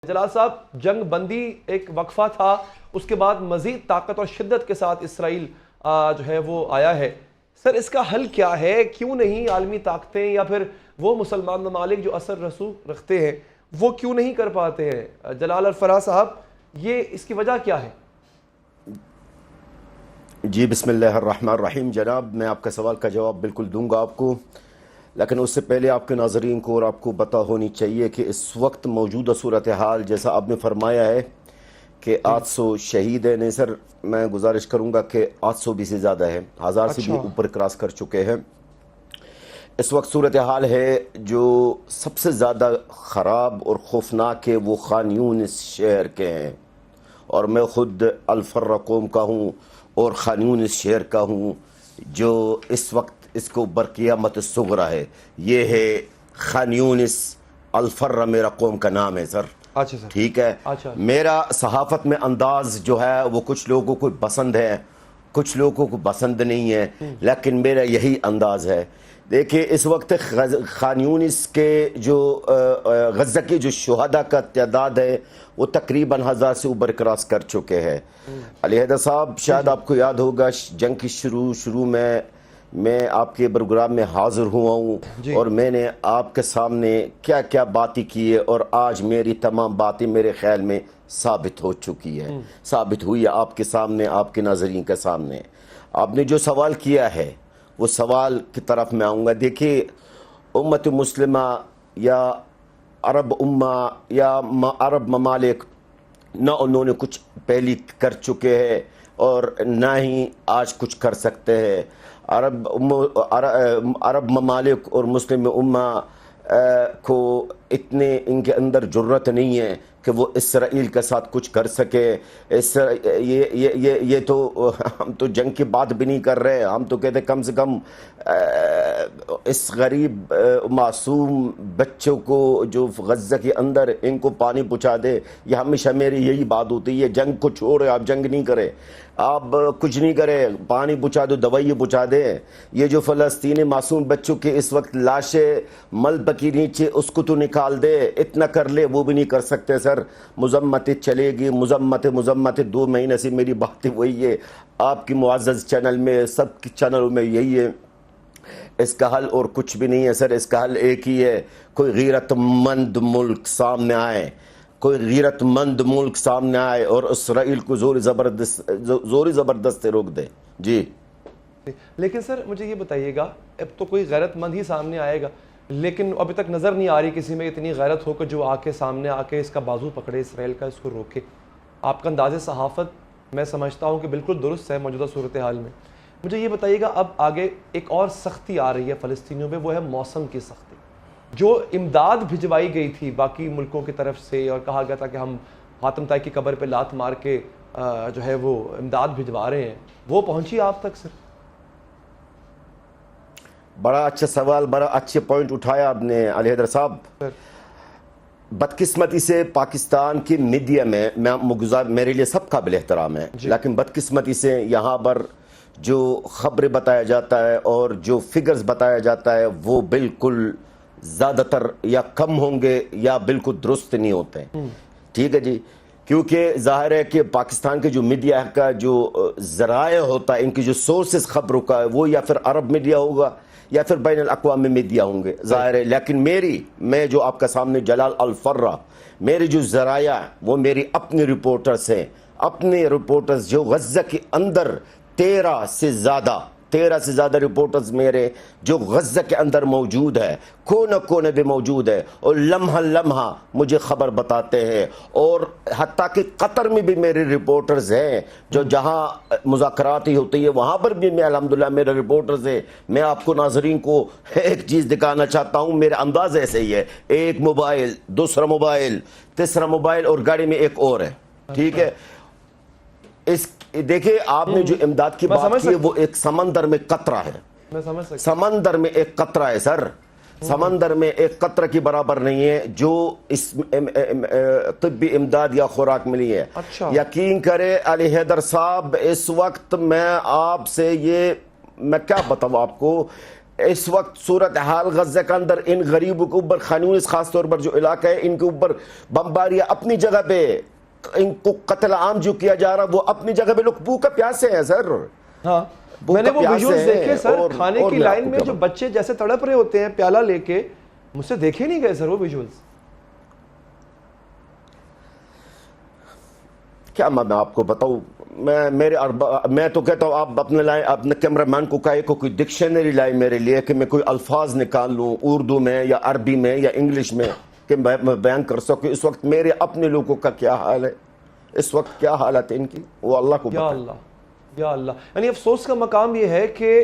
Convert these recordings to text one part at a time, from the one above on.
جلال صاحب، جنگ بندی ایک وقفہ تھا، اس کے بعد مزید طاقت اور شدت کے ساتھ اسرائیل جو ہے وہ آیا ہے۔ سر، اس کا حل کیا ہے؟ کیوں نہیں عالمی طاقتیں یا پھر وہ مسلمان ممالک جو اثر رسوخ رکھتے ہیں وہ کیوں نہیں کر پاتے ہیں؟ جلال الفراح صاحب، یہ اس کی وجہ کیا ہے؟ جی بسم اللہ الرحمن الرحیم۔ جناب، میں آپ کا سوال کا جواب بالکل دوں گا آپ کو، لیکن اس سے پہلے آپ کے ناظرین کو اور آپ کو پتہ ہونی چاہیے کہ اس وقت موجودہ صورتحال جیسا آپ نے فرمایا ہے کہ 800 شہید ہیں۔ نہیں سر، میں گزارش کروں گا کہ 800 بھی سے زیادہ ہے، 1000 سے بھی اوپر کراس کر چکے ہیں۔ اس وقت صورتحال ہے جو سب سے زیادہ خراب اور خوفناک ہے وہ خان یونس شہر کے ہیں، اور میں خود الفرہ قوم کا ہوں اور خان یونس شہر کا ہوں، جو اس وقت اس کو برقیامت الصغریٰ ہے۔ یہ ہے خان یونس الفرہ، میرا قوم کا نام ہے سر۔ اچھا سر، ٹھیک ہے۔ میرا صحافت میں انداز جو ہے وہ کچھ لوگوں کو پسند ہے، کچھ لوگوں کو پسند نہیں ہے، لیکن میرا یہی انداز ہے۔ دیکھیں، اس وقت خان یونس کے جو غزہ کے جو شہداء کا تعداد ہے وہ تقریباً 1000 سے اوپر کراس کر چکے ہیں۔ علی حیدر صاحب، شاید آپ کو یاد ہوگا جنگ کی شروع میں آپ کے پروگرام میں حاضر ہوا ہوں، اور میں نے آپ کے سامنے کیا کیا باتیں کی ہے، اور آج میری تمام باتیں میرے خیال میں ثابت ہو چکی ہے، ثابت ہوئی ہے آپ کے سامنے، آپ کے ناظرین کے سامنے۔ آپ نے جو سوال کیا ہے وہ سوال کی طرف میں آؤں گا۔ دیکھیے، امت مسلمہ یا عرب امہ یا عرب ممالک نہ انہوں نے کچھ پہلی کر چکے ہیں اور نہ ہی آج کچھ کر سکتے ہیں۔ عرب ممالک اور مسلم امہ کو اتنے ان کے اندر جرت نہیں ہے کہ وہ اسرائیل کے ساتھ کچھ کر سکے۔ یہ تو ہم تو جنگ کی بات بھی نہیں کر رہے، ہم تو کہتے کم سے کم اس غریب معصوم بچوں کو جو غزہ کے اندر ان کو پانی پہنچا دے۔ یہ ہمیشہ میری یہی بات ہوتی ہے، جنگ کو چھوڑے، آپ جنگ نہیں کرے، آپ کچھ نہیں کرے، پانی پہنچا دو، دوائی پہنچا دے۔ یہ جو فلسطینی معصوم بچوں کے اس وقت لاشیں ملبہ کے نیچے، اس کو تو نکال دے، اتنا کر لے، وہ بھی نہیں کر سکتے سر۔ مذمت چلے گی، مذمت 2 مہینے سے میری بات وہی ہے، آپ کی معزز چینل میں، سب کی چینلوں میں یہی ہے۔ اس کا حل اور کچھ بھی نہیں ہے سر، اس کا حل ایک ہی ہے، کوئی غیرت مند ملک سامنے آئے، کوئی غیرت مند ملک سامنے آئے اور اسرائیل کو زوری زبردست روک دے۔ جی لیکن سر مجھے یہ بتائیے گا، اب تو کوئی غیرت مند ہی سامنے آئے گا، لیکن ابھی تک نظر نہیں آ رہی کسی میں اتنی غیرت ہو کہ جو آ کے سامنے آ کے اس کا بازو پکڑے، اسرائیل کا، اس کو روکے۔ آپ کا انداز صحافت میں سمجھتا ہوں کہ بالکل درست ہے موجودہ صورتحال میں۔ مجھے یہ بتائیے گا، اب آگے ایک اور سختی آ رہی ہے فلسطینیوں پہ، وہ ہے موسم کی سختی۔ جو امداد بھجوائی گئی تھی باقی ملکوں کی طرف سے اور کہا گیا تھا کہ ہم حاتم طائی کی قبر پہ لات مار کے جو ہے وہ امداد بھجوا رہے ہیں، وہ پہنچی آپ تک سر؟ بڑا اچھا سوال، بڑا اچھے پوائنٹ اٹھایا آپ نے علی حیدر صاحب۔ بدقسمتی سے پاکستان کی میڈیا میں میرے لیے سب قابل احترام ہے، لیکن بدقسمتی سے یہاں پر جو خبریں بتایا جاتا ہے اور جو فگرز بتایا جاتا ہے وہ بالکل زیادہ تر یا کم ہوں گے یا بالکل درست نہیں ہوتے ہیں۔ ٹھیک ہے جی، کیونکہ ظاہر ہے کہ پاکستان کے جو میڈیا کا جو ذرائع ہوتا ہے، ان کی جو سورسز خبروں کا ہے، وہ یا پھر عرب میڈیا ہوگا یا پھر بین الاقوامی میڈیا ہوں گے، ظاہر ہے۔ لیکن میں جو آپ کا سامنے جلال الفرہ، میرے جو ذرائع وہ میری اپنے رپورٹرز ہیں، اپنے رپورٹرز جو غزہ کے اندر 13 سے زیادہ رپورٹرز میرے جو غزہ کے اندر موجود ہے، کونے کونے بھی موجود ہے، اور لمحہ مجھے خبر بتاتے ہیں۔ اور حتیٰ کہ قطر میں بھی میرے رپورٹرز ہیں، جو جہاں مذاکرات ہی ہوتی ہے وہاں پر بھی میں الحمدللہ میرے رپورٹرز ہیں۔ میں آپ کو ناظرین کو ایک چیز دکھانا چاہتا ہوں، میرا انداز ایسے ہی ہے، ایک موبائل، دوسرا موبائل، تیسرا موبائل، اور گاڑی میں ایک اور ہے۔ ٹھیک ہے، دیکھیں آپ نے جو امداد کی بات کی ہے وہ ایک سمندر میں قطرہ ہے، سمندر میں ایک قطرہ ہے سر، سمندر میں ایک قطرہ کی برابر نہیں ہے جو اس طبی امداد یا خوراک ملی ہے۔ یقین کرے علی حیدر صاحب، اس وقت میں آپ سے میں کیا بتاؤں آپ کو، اس وقت صورتحال غزہ کے اندر ان غریبوں کے اوپر، خان یونس خاص طور پر جو علاقہ ہے، ان کے اوپر بمباریاں اپنی جگہ پہ، ان کو قتل عام جو کیا جا رہا وہ اپنی جگہ پہ، لوگ بھوک پیاسے ہیں سر. ہاں میں نے وہ ویژولز دیکھے سر، کھانے کی لائن میں جو بچے جیسے تڑپ رہے ہوتے ہیں پیالہ لے کے، مجھ سے دیکھے نہیں گئے سر وہ ویژولز. کیا میں آپ کو بتاؤں، میں تو کہتا ہوں آپ اپنے کیمرہ مین کو کہے کو کوئی ڈکشنری لائے میرے لیے کہ میں کوئی الفاظ نکال لوں اردو میں یا عربی میں یا انگلش میں کہ میں بیان کر سکوں اس وقت میرے اپنے لوگوں کا کیا حال ہے، اس وقت کیا حالت ہے ان کی، وہ اللہ کو یا اللہ یا اللہ. یعنی افسوس کا مقام یہ ہے کہ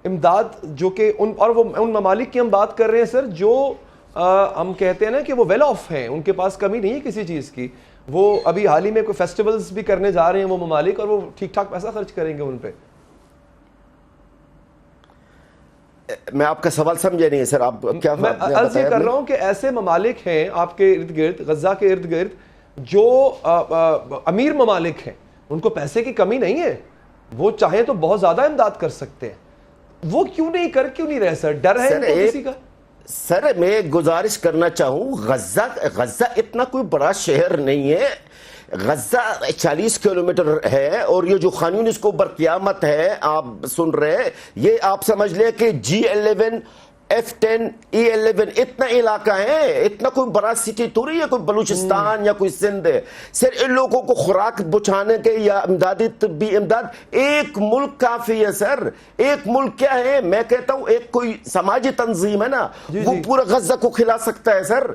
امداد جو کہ ان ممالک کی ہم بات کر رہے ہیں سر جو ہم کہتے ہیں نا کہ وہ ویل آف ہیں، ان کے پاس کمی نہیں ہے کسی چیز کی، وہ ابھی حال ہی میں کوئی فیسٹیولز بھی کرنے جا رہے ہیں وہ ممالک، اور وہ ٹھیک ٹھاک پیسہ خرچ کریں گے ان پہ. میں آپ کا سوال سمجھے نہیں سر، آپ کیا میں عرض یہ کر رہا ہوں کہ ایسے ممالک ہیں آپ کے ارد گرد، غزہ کے ارد گرد، جو امیر ممالک ہیں، ان کو پیسے کی کمی نہیں ہے، وہ چاہیں تو بہت زیادہ امداد کر سکتے ہیں، وہ کیوں نہیں رہے سر؟ ڈر ہے ان کو کسی کا؟ سر میں گزارش کرنا چاہوں، غزہ اتنا کوئی بڑا شہر نہیں ہے، غزہ 40 کلومیٹر ہے، اور یہ جو خان یونس کے اوپر قیامت ہے آپ سن رہے، یہ آپ سمجھ لیں کہ G11 F10 E11 اتنا علاقہ ہے، اتنا کوئی بڑا سٹی تو نہیں ہے کوئی بلوچستان یا کوئی سندھ ہے. سر ان لوگوں کو خوراک بچھانے کے یا امدادی طبی امداد ایک ملک کافی ہے سر. ایک ملک کیا ہے، میں کہتا ہوں ایک کوئی سماجی تنظیم ہے نا وہ پورا غزہ کو کھلا سکتا ہے سر.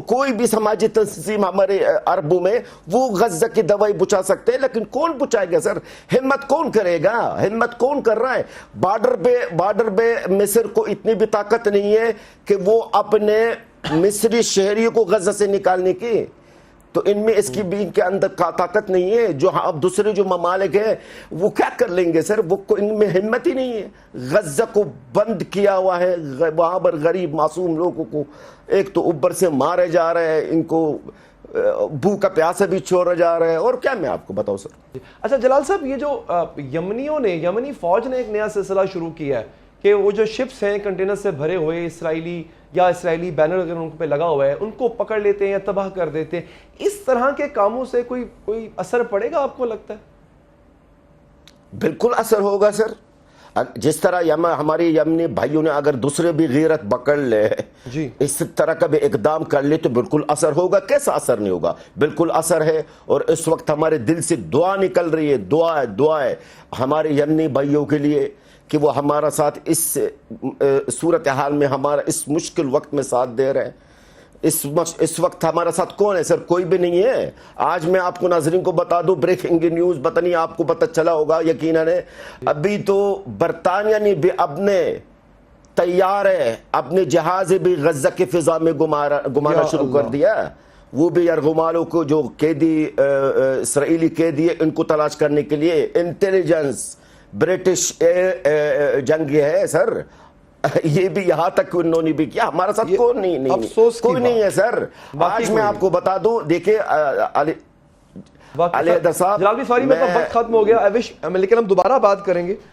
کوئی بھی سماجی تنظیم ہمارے عربوں میں وہ غزہ کی دوائی بچا سکتے ہیں، لیکن کون بچائے گا سر؟ ہمت کون کرے گا؟ ہمت کون کر رہا ہے؟ بارڈر پہ مصر کو اتنی بھی طاقت نہیں ہے کہ وہ اپنے مصری شہریوں کو غزہ سے نکالنے کی، تو ان میں اس کی بھی ان کے اندر طاقت نہیں ہے. جو اب دوسرے جو ممالک ہیں وہ کیا کر لیں گے سر؟ وہ ان میں ہمت ہی نہیں ہے. غزہ کو بند کیا ہوا ہے، وہاں پر غریب معصوم لوگوں کو ایک تو اوپر سے مارے جا رہے ہیں، ان کو بھوکا پیاسا بھی چھوڑا جا رہا ہے، اور کیا میں آپ کو بتاؤں سر. اچھا جلال صاحب، یہ جو یمنی فوج نے ایک نیا سلسلہ شروع کیا ہے کہ وہ جو شپس ہیں کنٹینر سے بھرے ہوئے اسرائیلی بینر اگر ان پہ لگا ہوا ہے ان کو پکڑ لیتے ہیں یا تباہ کر دیتے ہیں. اس طرح کے کاموں سے کوئی اثر پڑے گا آپ کو لگتا ہے؟ بالکل اثر ہوگا سر. جس طرح ہماری یمنی بھائیوں نے اگر دوسرے بھی غیرت پکڑ لے، اس طرح کا بھی اقدام کر لے تو بالکل اثر ہوگا. کیسا اثر نہیں ہوگا؟ بالکل اثر ہے. اور اس وقت ہمارے دل سے دعا نکل رہی ہے، دعا ہے ہمارے یمنی بھائیوں کے لیے کہ وہ ہمارا ساتھ اس صورتحال میں، ہمارا اس مشکل وقت میں ساتھ دے رہے ہیں. اس وقت ہمارا ساتھ کون ہے سر؟ کوئی بھی نہیں ہے. آج میں آپ کو ناظرین کو بتا دوں بریکنگ نیوز، پتہ نہیں آپ کو پتہ چلا ہوگا یقیناً، ابھی تو برطانیہ نے بھی اپنے طیارے، اپنے جہاز بھی غزہ کی فضا میں گمانا شروع کر دیا. وہ بھی یرغمالوں کو جو قیدی اسرائیلی قیدی ہے ان کو تلاش کرنے کے لیے انٹیلیجنس برٹش جنگی ہے سر. یہ بھی یہاں تک انہوں نے بھی کیا. ہمارا ساتھ کوئی نہیں ہے سر. آج میں آپ کو بتا دوں، دیکھیں علیحدہ صاحب، جلال بھی سوری، وقت ختم ہو گیا، لیکن ہم دوبارہ بات کریں گے.